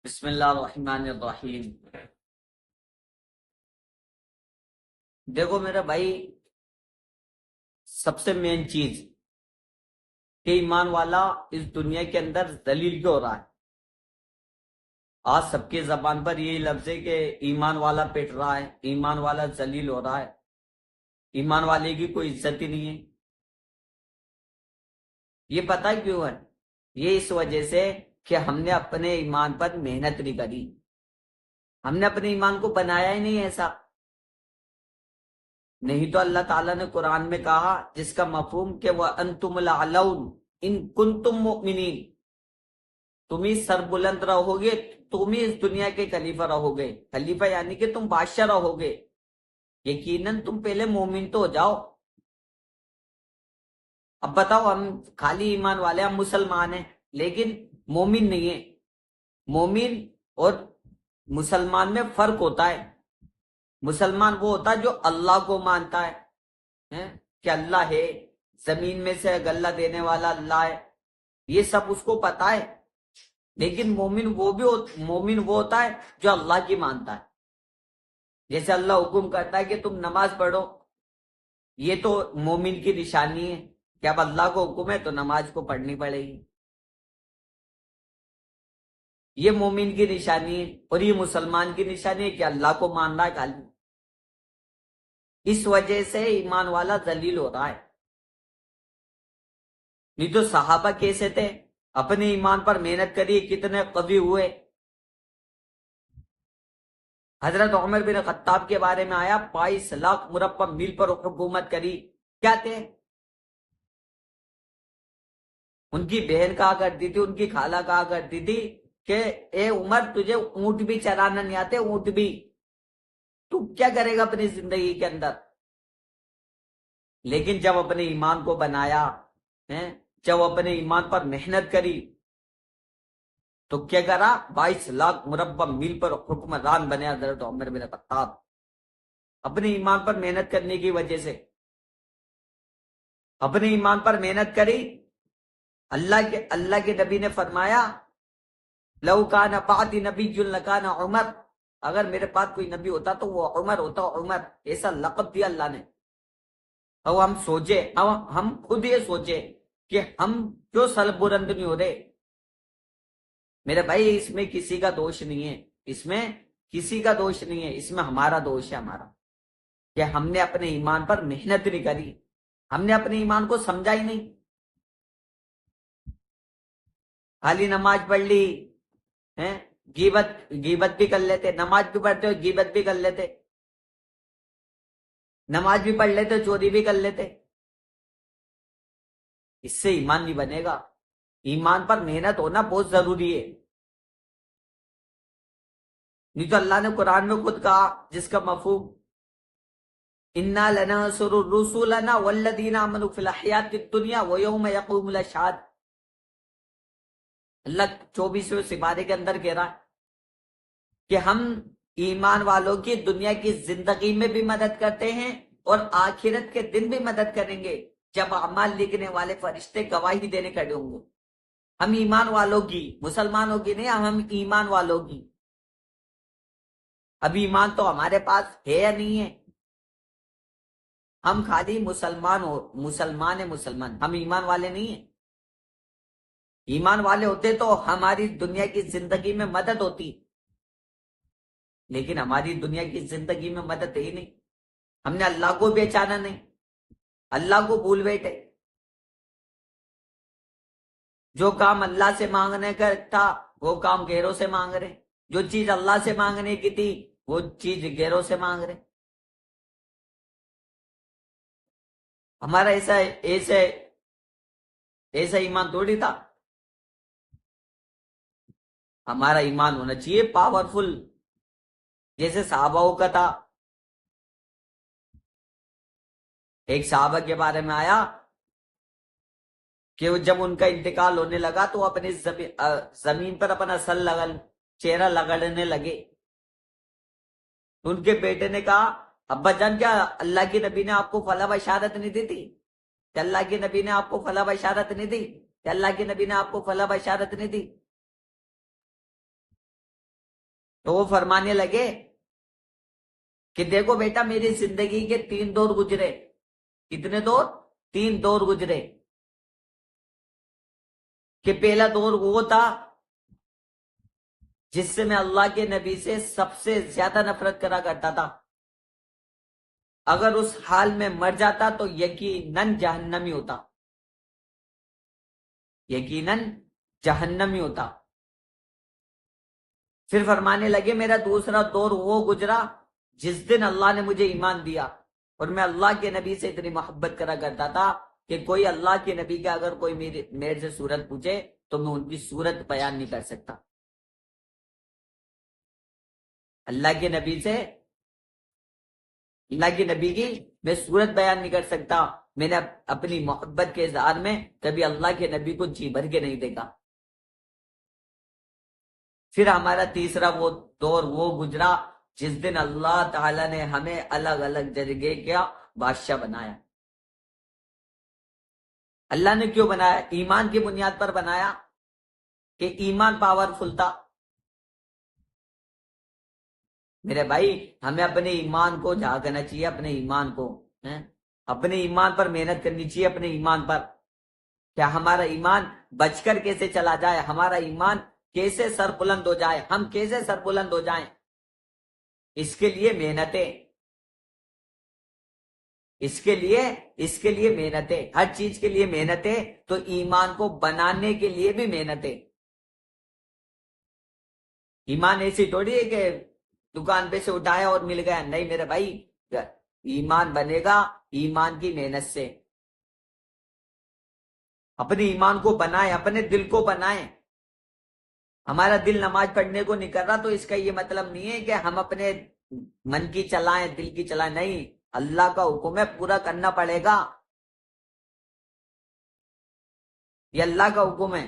بسم اللہ الرحمن الرحیم۔ دیکھو میرا بھائی، سب سے مین چیز کہ ایمان والا اس دنیا کے اندر ذلیل کیوں ہو رہا ہے؟ آج سب کی زبان پر یہی لفظ ہے کہ ایمان والا پٹ رہا ہے، ایمان والا ذلیل ہو رہا ہے، ایمان والے کی کوئی عزت ہی نہیں ہے۔ یہ پتہ کیوں ہے؟ یہ اس وجہ سے کہ ہم نے اپنے ایمان پر محنت نہیں کری، ہم نے اپنے ایمان کو بنایا ہی نہیں ایسا۔ نہیں تو اللہ تعالیٰ نے قرآن میں کہا جس کا مفہوم کہ وَأَنْتُمُ الْأَعْلَوْنَ إِن كُنتُم مُؤْمِنِينَ، تم ہی سر بلند رہو گے، تم ہی اس دنیا کے خلیفہ رہو گے۔ خلیفہ یعنی کہ تم بادشاہ رہو گے، یقیناً تم پہلے مومن تو ہو جاؤ۔ اب بتاؤ، ہم خالی ایمان والے، ہم مسلمان ہیں لیکن مومن نہیں ہیں۔ مومن اور مسلمان میں فرق ہوتا ہے۔ مسلمان وہ ہوتا ہے جو اللہ کو مانتا ہے کہ اللہ ہے، زمین میں سے غلہ دینے والا اللہ ہے، یہ سب اس کو پتا ہے۔ لیکن مومن وہ ہوتا ہے جو اللہ کی مانتا ہے۔ جیسے اللہ حکم کرتا ہے کہ تم نماز پڑھو، یہ تو مومن کی نشانی ہے کہ اب اللہ کو حکم ہے تو نماز کو پڑھنی پڑے گی، یہ مومن کی نشانی ہے۔ اور یہ مسلمان کی نشانی ہے کہ اللہ کو مان رہا ہے خالی۔ اس وجہ سے ایمان والا ذلیل ہو رہا ہے۔ نہیں تو صحابہ کیسے تھے؟ اپنے ایمان پر محنت کری، کتنے قوی ہوئے۔ حضرت عمر بن خطاب کے بارے میں آیا 22 لاکھ مربع میل پر حکومت کری، کیا تھے؟ ان کی بہن کہا کرتی تھی، ان کی خالہ کہا کرتی تھی کہ اے عمر، تجھے اونٹ بھی چلانا نہیں آتے، اونٹ بھی، تو کیا کرے گا اپنی زندگی کے اندر؟ لیکن جب اپنے ایمان کو بنایا، جب اپنے ایمان پر محنت کری تو کیا کرا؟ 22 لاکھ مربع میل پر حکمران بنے حضرت عمر بن خطاب، اپنے ایمان پر محنت کرنے کی وجہ سے۔ اپنے ایمان پر محنت کری۔ اللہ کے نبی نے فرمایا لو کان بعدی نبی لکان عمر، اگر میرے پاس کوئی نبی ہوتا تو وہ عمر ہوتا، عمر ایسا لقب دیا اللہ نے۔ اب ہم خود یہ سوچے کہ ہم کیوں سر بلند نہیں ہو رہے؟ میرے بھائی، اس میں کسی کا دوش نہیں ہے، اس میں کسی کا دوش نہیں ہے، اس میں ہمارا دوش ہے، ہمارا، کہ ہم نے اپنے ایمان پر محنت نہیں کری، ہم نے اپنے ایمان کو سمجھا ہی نہیں۔ خالی نماز پڑھ لی، غیبت بھی کر لیتے، نماز بھی پڑھتے ہو غیبت بھی کر لیتے، نماز بھی پڑھ لیتے چوری بھی کر لیتے۔ اس سے ایمان نہیں بنے گا۔ ایمان پر محنت ہونا بہت ضروری ہے۔ نہیں تو اللہ نے قرآن میں خود کہا جس کا مفہوم اِنَّا لَنَنصُرُ رُسُلَنَا وَالَّذِينَ آمَنُوا فِي الْحَيَاةِ الدُّنْيَا وَيَوْمَ يَقُومُ الْأَشْهَادُ۔ اللہ 24ویں سپارے کے اندر کہہ رہا ہے کہ ہم ایمان والوں کی دنیا کی زندگی میں بھی مدد کرتے ہیں اور آخرت کے دن بھی مدد کریں گے جب اعمال لکھنے والے فرشتے گواہی دینے کھڑے ہوں گے۔ ہم ایمان والوں کی، مسلمانوں کی نہیں، ہم ایمان والوں کی۔ اب ایمان تو ہمارے پاس ہے یا نہیں ہے؟ ہم خالی مسلمان، ہم ایمان والے نہیں ہیں۔ ایمان والے ہوتے تو ہماری دنیا کی زندگی میں مدد ہوتی، لیکن ہماری دنیا کی زندگی میں مدد ہے ہی نہیں۔ ہم نے اللہ کو پہچانا نہیں، اللہ کو بھول بیٹھے۔ جو کام اللہ سے مانگنے کا تھا وہ کام غیروں سے مانگ رہے، جو چیز اللہ سے مانگنے کی تھی وہ چیز غیروں سے مانگ رہے۔ ہمارا ایسا ایمان تھوڑی تھا۔ ہمارا ایمان ہونا چاہیے پاورفل، جیسے صحابہ کا تھا۔ ایک صحابہ کے بارے میں آیا کہ جب ان کا انتقال ہونے لگا تو اپنی زمین پر اپنا چہرہ لگڑنے لگے۔ ان کے بیٹے نے کہا ابا جان، کیا اللہ کے نبی نے آپ کو فلاں بشارت نہیں دی تھی؟ کہ اللہ کے نبی نے آپ کو فلاں بشارت نہیں دی؟ کہ اللہ کے نبی نے آپ کو فلاں بشارت نہیں دی؟ تو وہ فرمانے لگے کہ دیکھو بیٹا میری زندگی کے 3 دور گزرے. کتنے دور؟ 3 دور گزرے. کہ پہلا دور وہ تھا جس سے میں اللہ کے نبی سے سب سے زیادہ نفرت کرا کرتا تھا. اگر اس حال میں مر جاتا تو یقیناً جہنمی ہوتا. یقیناً جہنمی ہوتا. پھر فرمانے لگے میرا دوسرا دور وہ گزرا جس دن اللہ نے مجھے ایمان دیا اور میں اللہ کے نبی سے اتنی محبت کرا کرتا تھا کہ کوئی اللہ کے نبی کا اگر کوئی میرے سے صورت پوچھے تو میں ان کی صورت بیان نہیں کر سکتا. اللہ کے نبی سے اللہ کے نبی کی میں صورت بیان نہیں کر سکتا. میں نے اپنی محبت کے اظہار میں کبھی اللہ کے نبی کو جی بھر کے نہیں دیکھا. پھر ہمارا تیسرا وہ دور وہ گزرا جس دن اللہ تعالی نے ہمیں الگ الگ جگہ کا بادشاہ بنایا. اللہ نے کیوں بنایا؟ ایمان کی بنیاد پر بنایا کہ ایمان پاورفل تھا. میرے بھائی ہمیں اپنے ایمان کو جھانکنا چاہیے. اپنے ایمان کو اپنے ایمان پر محنت کرنی چاہیے. اپنے ایمان پر کیا ہمارا ایمان بچ کر کیسے چلا جائے, ہمارا ایمان کیسے سر بلند ہو جائے, ہم کیسے سر بلند ہو جائیں. اس کے لیے محنتیں, اس کے لیے محنتیں, ہر چیز کے لیے محنتیں. تو ایمان کو بنانے کے لیے بھی محنتیں. ایمان ایسی تھوڑی ہے کہ دکان پہ سے اٹھایا اور مل گیا. نہیں میرے بھائی, ایمان بنے گا ایمان کی محنت سے. اپنے ایمان کو بنائیں, اپنے دل کو بنائیں. ہمارا دل نماز پڑھنے کو نہیں کر رہا تو اس کا یہ مطلب نہیں ہے کہ ہم اپنے من کی چلائیں, دل کی چلائیں. نہیں, اللہ کا حکم ہے, پورا کرنا پڑے گا. یہ اللہ کا حکم ہے.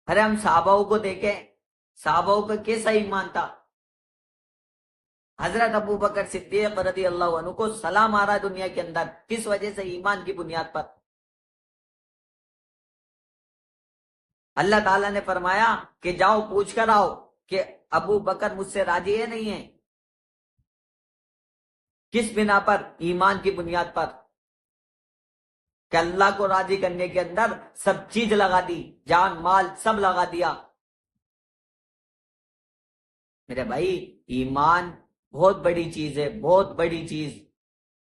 ارے ہم صحابہ کو دیکھیں, صحابہ کا کیسا ایمان تھا. حضرت ابو بکر صدیق رضی اللہ عنہ کو سلام آ رہا ہے دنیا کے اندر. کس وجہ سے؟ ایمان کی بنیاد پر. اللہ تعالیٰ نے فرمایا کہ جاؤ پوچھ کر آؤ کہ ابو بکر مجھ سے راضی ہے نہیں ہے. کس بنا پر؟ ایمان کی بنیاد پر. کہ اللہ کو راضی کرنے کے اندر سب چیز لگا دی, جان مال سب لگا دیا. میرے بھائی ایمان بہت بڑی چیز ہے, بہت بڑی چیز.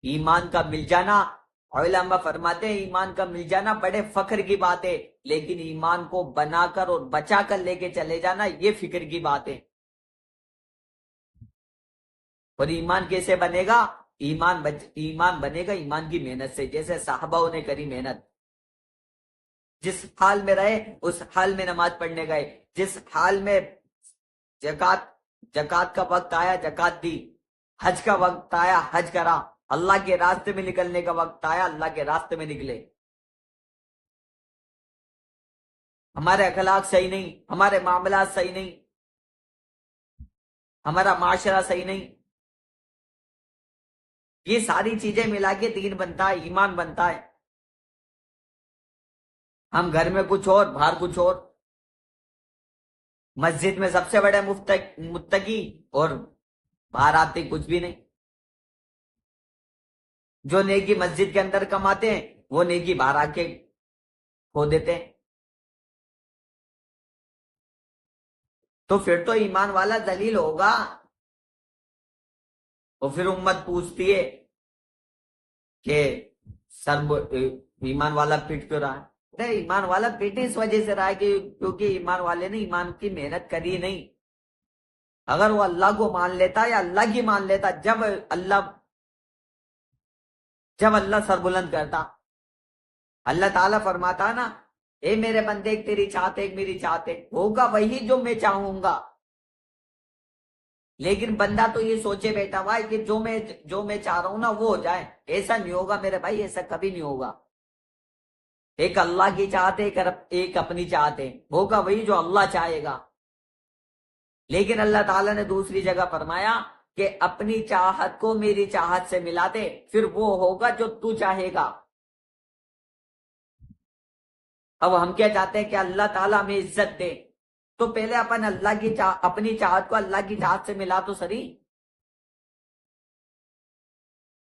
ایمان کا مل جانا, علماء فرماتے ہیں ایمان کا مل جانا بڑے فخر کی بات ہے, لیکن ایمان کو بنا کر اور بچا کر لے کے چلے جانا یہ فکر کی بات ہے. اور ایمان کیسے بنے گا؟ ایمان بنے گا ایمان کی محنت سے. جیسے صحابہ نے کری محنت, جس حال میں رہے اس حال میں نماز پڑھنے گئے, جس حال میں زکات کا وقت آیا زکات دی, حج کا وقت آیا حج کرا, اللہ کے راستے میں نکلنے کا وقت آیا اللہ کے راستے میں نکلے. ہمارے اخلاق صحیح نہیں, ہمارے معاملات صحیح نہیں, ہمارا معاشرہ صحیح نہیں. یہ ساری چیزیں ملا کے دین بنتا ہے, ایمان بنتا ہے. ہم گھر میں کچھ اور باہر کچھ اور, مسجد میں سب سے بڑے متقی اور باہر آتے کچھ بھی نہیں. جو نیکی مسجد کے اندر کماتے ہیں وہ نیکی باہر آ کے کھو دیتے ہیں. تو پھر تو ایمان والا ذلیل ہوگا. اور پھر امت پوچھتی ہے کہ ایمان والا پیٹ کیوں رہا ہے. ایمان والا پیٹے اس وجہ سے رہا ہے کیونکہ ایمان والے نے ایمان کی محنت کری نہیں. اگر وہ اللہ کو مان لیتا یا اللہ کی مان لیتا, جب اللہ سر بلند کرتا, اللہ تعالیٰ فرماتا نا اے میرے بندے ایک تیری چاہت ایک میری چاہت ہے, ہوگا وہی جو میں چاہوں گا. لیکن بندہ تو یہ سوچے بیٹا ہوا ہے کہ جو میں چاہ رہا ہوں نا وہ ہو جائے. ایسا نہیں ہوگا میرے بھائی, ایسا کبھی نہیں ہوگا. ایک اللہ کی چاہت ہے, ایک اپنی چاہت ہے, ہوگا وہی جو اللہ چاہے گا. لیکن اللہ تعالیٰ نے دوسری جگہ فرمایا کہ اپنی چاہت کو میری چاہت سے ملا دے, پھر وہ ہوگا جو تو چاہے گا. اب ہم کیا چاہتے ہیں کہ اللہ تعالیٰ ہمیں عزت دے, تو پہلے اپن اللہ کی اپنی چاہت کو اللہ کی چاہت سے ملا تو سری،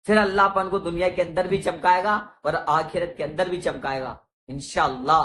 پھر اللہ اپن کو دنیا کے اندر بھی چمکائے گا اور آخرت کے اندر بھی چمکائے گا انشاءاللہ۔